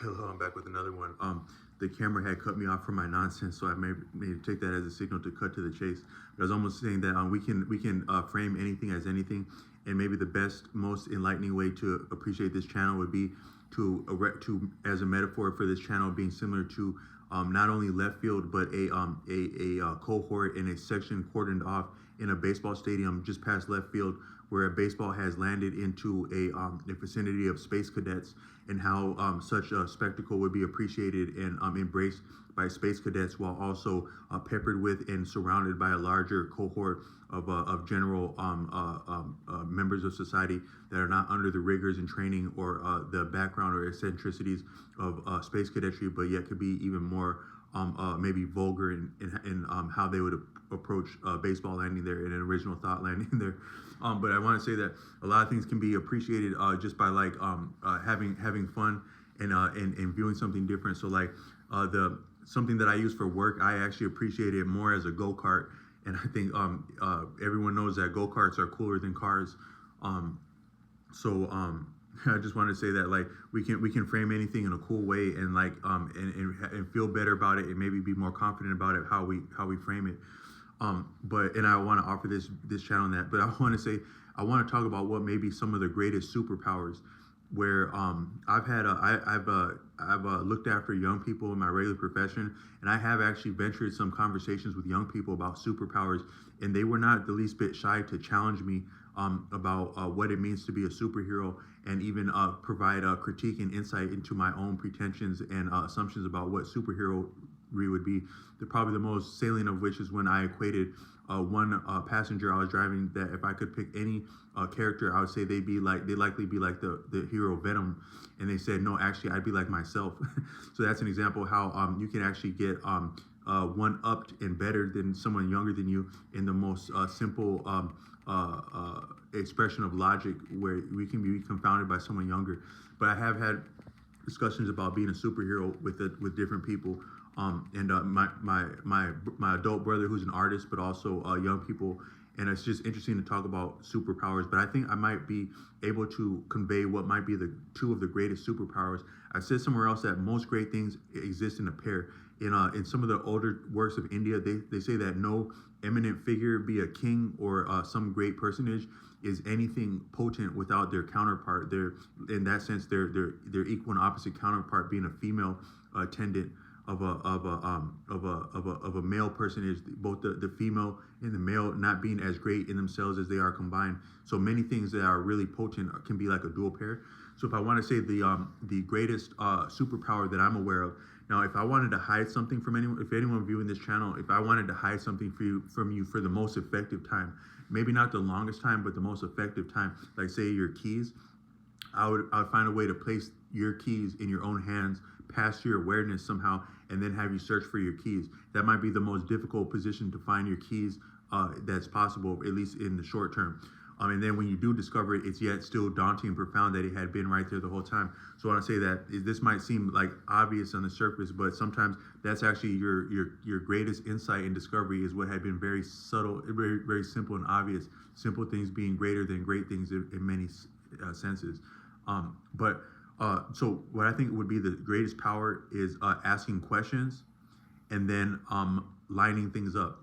Hello, I'm back with another one. The camera had cut me off from my nonsense, so I may take that as a signal to cut to the chase. But I was almost saying that we can frame anything as anything, and maybe the best, most enlightening way to appreciate this channel would be to as a metaphor for this channel being similar to not only left field but a cohort in a section cordoned off in a baseball stadium just past left field, where a baseball has landed into a vicinity of space cadets, and how such a spectacle would be appreciated and embraced by space cadets, while also peppered with and surrounded by a larger cohort of general members of society that are not under the rigors and training or the background or eccentricities of space cadetry, but yet could be even more maybe vulgar in how they would approach baseball landing there and an original thought landing there. But I want to say that a lot of things can be appreciated just by like having fun and viewing something different. So like the something that I use for work, I actually appreciate it more as a go-kart. And I think everyone knows that go-karts are cooler than cars. So I just wanted to say that like we can frame anything in a cool way and like and feel better about it and maybe be more confident about it how we frame it. But I want to offer this channel that, but I want to say I want to talk about what may be some of the greatest superpowers. Where I've looked after young people in my regular profession, and I have actually ventured some conversations with young people about superpowers, and they were not the least bit shy to challenge me about what it means to be a superhero, and even provide a critique and insight into my own pretensions and assumptions about what superhero would be. Probably the most salient of which is when I equated one passenger I was driving, that if I could pick any character, I would say they'd likely be like the hero Venom, and they said no, actually I'd be like myself. So that's an example of how you can actually get one upped and better than someone younger than you in the most simple expression of logic, where we can be confounded by someone younger. But I have had discussions about being a superhero with different people. And my adult brother, who's an artist, but also young people, and it's just interesting to talk about superpowers. But I think I might be able to convey what might be the two of the greatest superpowers. I said somewhere else that most great things exist in a pair. In some of the older works of India, they say that no eminent figure, be a king or some great personage, is anything potent without their counterpart. In that sense, their equal and opposite counterpart being a female attendant of a male personage, both the female and the male not being as great in themselves as they are combined. So many things that are really potent can be like a dual pair. So if I want to say the greatest superpower that I'm aware of, now if I wanted to hide something from anyone, if anyone viewing this channel, if I wanted to hide something from you for the most effective time, maybe not the longest time, but the most effective time, like say your keys, I would find a way to place your keys in your own hands, past your awareness somehow, and then have you search for your keys. That might be the most difficult position to find your keys that's possible, at least in the short term. And then when you do discover it, it's yet still daunting and profound that it had been right there the whole time. So I want to say that this might seem like obvious on the surface, but sometimes that's actually your greatest insight and discovery, is what had been very subtle, very, very simple and obvious. Simple things being greater than great things in many senses. So what I think would be the greatest power is asking questions and then lining things up.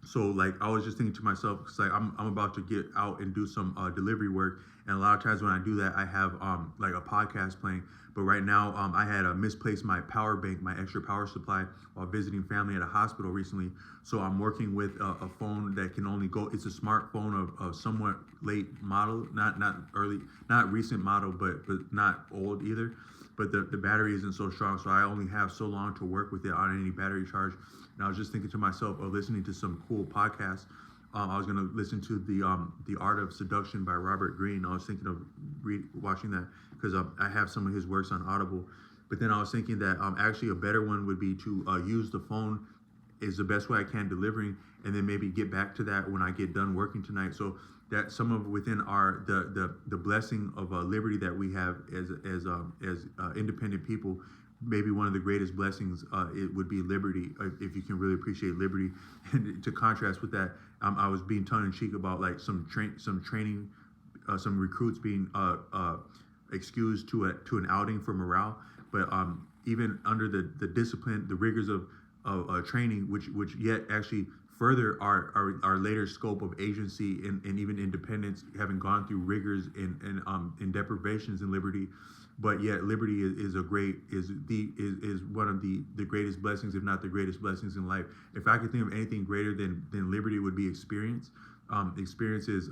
So like I was just thinking to myself, because like I'm about to get out and do some delivery work, and a lot of times when I do that, I have like a podcast playing. But right now I had misplaced my power bank, my extra power supply, while visiting family at a hospital recently. So I'm working with a phone that can only go. It's a smartphone of somewhat late model, not recent model, but not old either. But the battery isn't so strong, so I only have so long to work with it on any battery charge. And I was just thinking to myself of listening to some cool podcasts. I was going to listen to the Art of Seduction by Robert Greene. I was thinking of watching that because I have some of his works on Audible. But then I was thinking that actually a better one would be to use the phone is the best way I can delivering, and then maybe get back to that when I get done working tonight. So that some of within our the blessing of liberty that we have as independent people, maybe one of the greatest blessings it would be liberty, if you can really appreciate liberty. And to contrast with that, I was being tongue-in-cheek about like some training, some recruits being excused to an outing for morale. but even under the discipline, the rigors of training, which yet actually further our later scope of agency and even independence, having gone through rigors and deprivations in liberty, but yet liberty is one of the greatest blessings, if not the greatest blessings in life. If I could think of anything greater than liberty, it would be experience. Experience is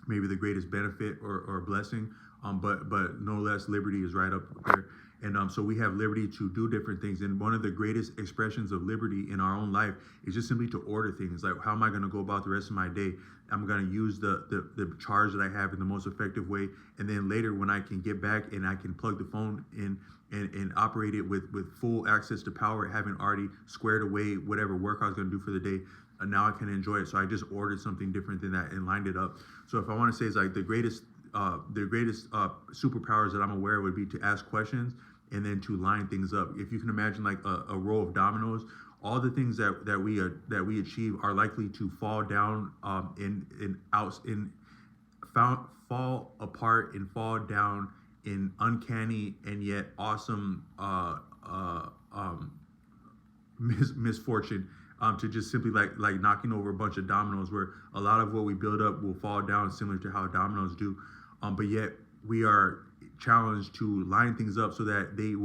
maybe the greatest benefit or blessing, but no less liberty is right up there. And so we have liberty to do different things. And one of the greatest expressions of liberty in our own life is just simply to order things. Like, how am I going to go about the rest of my day? I'm going to use the charge that I have in the most effective way. And then later, when I can get back and I can plug the phone in and operate it with full access to power, having already squared away whatever work I was going to do for the day, now I can enjoy it. So I just ordered something different than that and lined it up. So if I want to say, it's like the greatest superpowers that I'm aware of would be to ask questions and then to line things up. If you can imagine like a row of dominoes, all the things that we achieve are likely to fall down fall apart and fall down in uncanny and yet awesome misfortune, to just simply like knocking over a bunch of dominoes, where a lot of what we build up will fall down similar to how dominoes do, but yet we are challenged to line things up so that they will